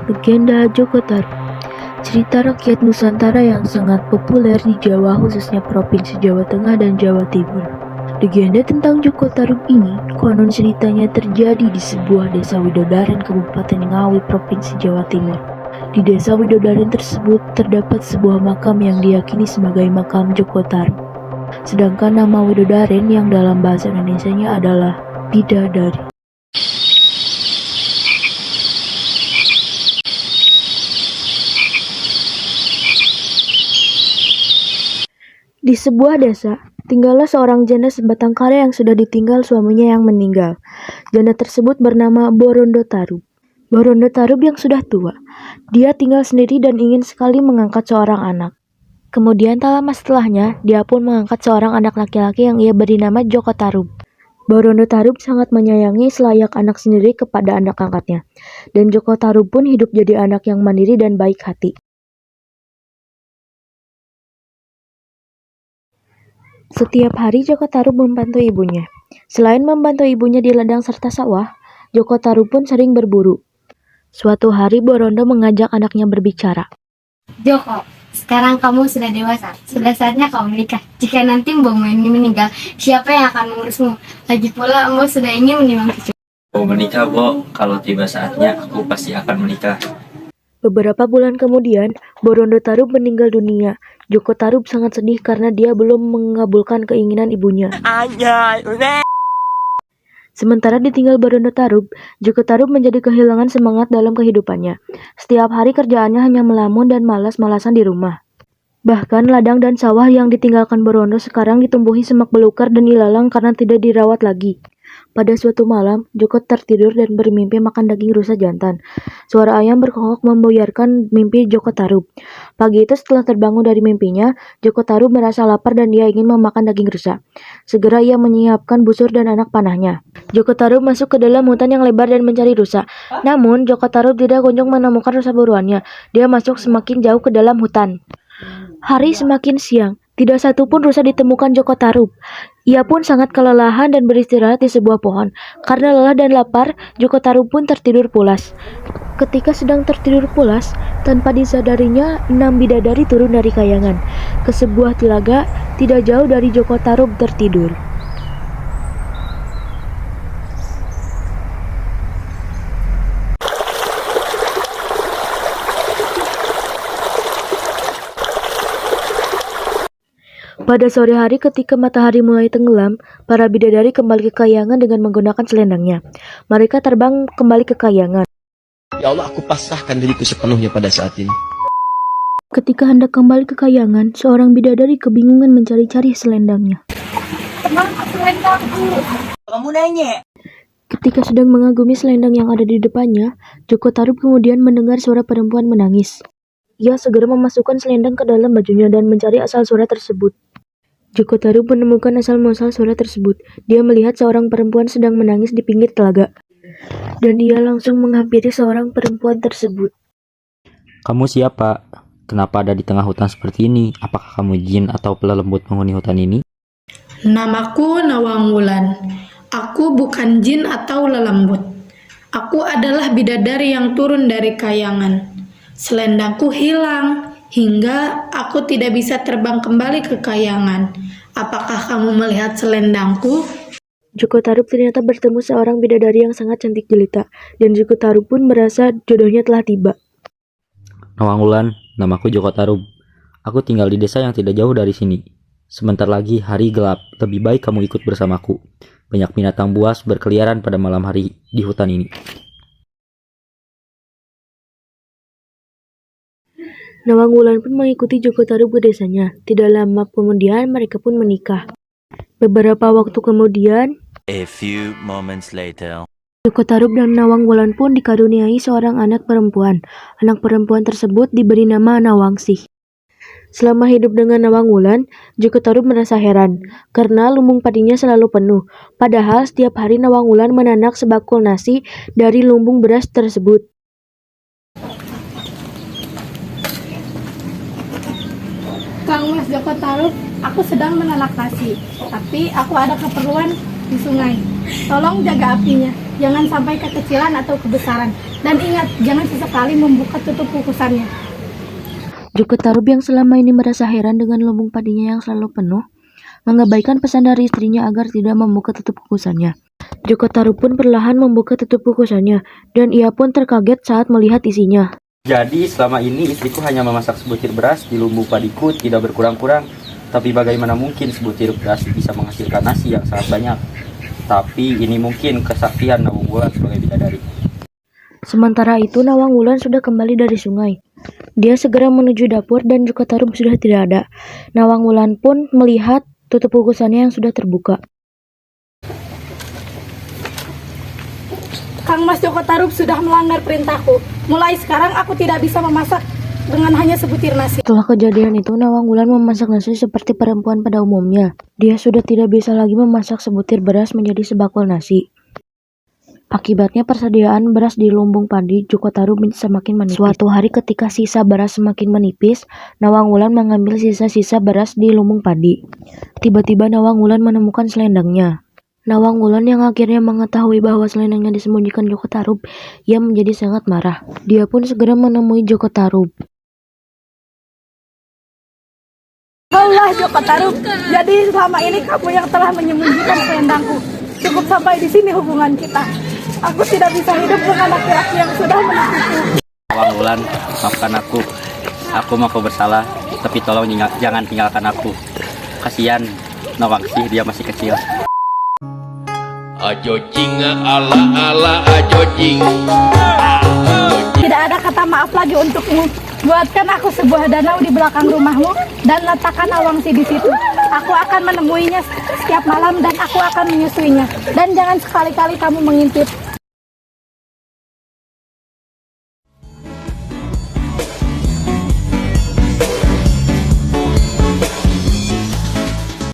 Legenda Joko Tarub, cerita rakyat Nusantara yang sangat populer di Jawa, khususnya Provinsi Jawa Tengah dan Jawa Timur. Legenda tentang Joko Tarub ini konon ceritanya terjadi di sebuah desa Widodaren, Kabupaten Ngawi, Provinsi Jawa Timur. Di desa Widodaren tersebut terdapat sebuah makam yang diyakini sebagai makam Joko Tarub. Sedangkan nama Widodaren yang dalam bahasa Indonesianya adalah bidadari. Di sebuah desa, tinggallah seorang janda sebatang kara yang sudah ditinggal suaminya yang meninggal. Janda tersebut bernama Borondo Tarub. Borondo Tarub yang sudah tua. Dia tinggal sendiri dan ingin sekali mengangkat seorang anak. Kemudian tak lama setelahnya, dia pun mengangkat seorang anak laki-laki yang ia beri nama Joko Tarub. Borondo Tarub sangat menyayangi selayak anak sendiri kepada anak angkatnya. Dan Joko Tarub pun hidup jadi anak yang mandiri dan baik hati. Setiap hari Joko Tarub membantu ibunya. Selain membantu ibunya di ladang serta sawah, Joko Tarub pun sering berburu. Suatu hari Borondo mengajak anaknya berbicara. Joko, sekarang kamu sudah dewasa. Sudah saatnya kamu menikah. Jika nanti mbokmu ini meninggal, siapa yang akan mengurusmu? Lagi pula mbok sudah ingin menimang cucu. Mau menikah, Bo. Kalau tiba saatnya, aku pasti akan menikah. Beberapa bulan kemudian, Borondo Tarub meninggal dunia. Joko Tarub sangat sedih karena dia belum mengabulkan keinginan ibunya. Sementara ditinggal Borondo Tarub, Joko Tarub menjadi kehilangan semangat dalam kehidupannya. Setiap hari kerjaannya hanya melamun dan malas-malasan di rumah. Bahkan ladang dan sawah yang ditinggalkan Borondo sekarang ditumbuhi semak belukar dan ilalang karena tidak dirawat lagi. Pada suatu malam, Joko tertidur dan bermimpi makan daging rusa jantan. Suara ayam berkokok membuyarkan mimpi Joko Tarub. Pagi itu setelah terbangun dari mimpinya, Joko Tarub merasa lapar dan dia ingin memakan daging rusa. Segera ia menyiapkan busur dan anak panahnya. Joko Tarub masuk ke dalam hutan yang lebar dan mencari rusa. Namun, Joko Tarub tidak kunjung menemukan rusa buruannya. Dia masuk semakin jauh ke dalam hutan. Hari semakin siang. Tidak satu pun rusa ditemukan Joko Tarub. Ia pun sangat kelelahan dan beristirahat di sebuah pohon. Karena lelah dan lapar, Joko Tarub pun tertidur pulas. Ketika sedang tertidur pulas, tanpa disadarinya, 6 bidadari turun dari kayangan ke sebuah telaga tidak jauh dari Joko Tarub tertidur. Pada sore hari ketika matahari mulai tenggelam, para bidadari kembali ke kayangan dengan menggunakan selendangnya. Mereka terbang kembali ke kayangan. Ya Allah, aku pasrahkan diriku sepenuhnya pada saat ini. Ketika hendak kembali ke kayangan, seorang bidadari kebingungan mencari-cari selendangnya. Kamu nanya. Ketika sedang mengagumi selendang yang ada di depannya, Joko Tarub kemudian mendengar suara perempuan menangis. Ia segera memasukkan selendang ke dalam bajunya dan mencari asal suara tersebut. Joko Tarub menemukan asal-muasal suara tersebut. Dia melihat seorang perempuan sedang menangis di pinggir telaga. Dan dia langsung menghampiri seorang perempuan tersebut. Kamu siapa? Kenapa ada di tengah hutan seperti ini? Apakah kamu jin atau pelelembut penghuni hutan ini? Namaku Nawang Wulan. Aku bukan jin atau lelembut. Aku adalah bidadari yang turun dari kayangan. Selendangku hilang hingga aku tidak bisa terbang kembali ke kayangan. Apakah kamu melihat selendangku? Joko Tarub ternyata bertemu seorang bidadari yang sangat cantik jelita, dan Joko Tarub pun merasa jodohnya telah tiba. Nawang Wulan, namaku Joko Tarub. Aku tinggal di desa yang tidak jauh dari sini. Sebentar lagi hari gelap, lebih baik kamu ikut bersamaku. Banyak binatang buas berkeliaran pada malam hari di hutan ini. Nawang Wulan pun mengikuti Joko Tarub ke desanya. Tidak lama kemudian mereka pun menikah. Beberapa waktu kemudian, A few moments later. Joko Tarub dan Nawang Wulan pun dikaruniai seorang anak perempuan. Anak perempuan tersebut diberi nama Nawangsih. Selama hidup dengan Nawang Wulan, Joko Tarub merasa heran karena lumbung padinya selalu penuh. Padahal setiap hari Nawang Wulan menanak sebakul nasi dari lumbung beras tersebut. Kang Mas Joko Tarub, aku sedang menanak nasi, tapi aku ada keperluan di sungai. Tolong jaga apinya, jangan sampai kekecilan atau kebesaran. Dan ingat, jangan sesekali membuka tutup kukusannya. Joko Tarub yang selama ini merasa heran dengan lumbung padinya yang selalu penuh, mengabaikan pesan dari istrinya agar tidak membuka tutup kukusannya. Joko Tarub pun perlahan membuka tutup kukusannya, dan ia pun terkaget saat melihat isinya. Jadi selama ini istriku hanya memasak sebutir beras di lumbung padiku tidak berkurang-kurang. Tapi bagaimana mungkin sebutir beras bisa menghasilkan nasi yang sangat banyak? Tapi ini mungkin kesaktian Nawang Wulan sebagai bidadari. Sementara itu Nawang Wulan sudah kembali dari sungai. Dia segera menuju dapur dan Joko Tarub sudah tidak ada. Nawang Wulan pun melihat tutup kukusannya yang sudah terbuka. Kang Mas Joko Tarub sudah melanggar perintahku. Mulai sekarang aku tidak bisa memasak dengan hanya sebutir nasi. Setelah kejadian itu, Nawang Wulan memasak nasi seperti perempuan pada umumnya. Dia sudah tidak bisa lagi memasak sebutir beras menjadi sebakul nasi. Akibatnya persediaan beras di lumbung padi Joko Tarub semakin menipis. Suatu hari ketika sisa beras semakin menipis, Nawang Wulan mengambil sisa-sisa beras di lumbung padi. Tiba-tiba Nawang Wulan menemukan selendangnya. Nawang Wulan yang akhirnya mengetahui bahwa selendangnya disembunyikan Joko Tarub, ia menjadi sangat marah. Dia pun segera menemui Joko Tarub. Allah Joko Tarub, jadi selama ini kamu yang telah menyembunyikan selendangku. Cukup sampai di sini hubungan kita. Aku tidak bisa hidup dengan laki-laki yang sudah menipuku. Nawang Wulan, maafkan aku. Aku mau bersalah, tapi tolong jangan tinggalkan aku. Kasihan Nawang sih, dia masih kecil. Ajo jing ala ajo jing. Tidak ada kata maaf lagi untukmu. Buatkan aku sebuah danau di belakang rumahmu dan letakkan Nawangsi di situ. Aku akan menemuinya setiap malam dan aku akan menyusuinya. Dan jangan sekali-kali kamu mengintip.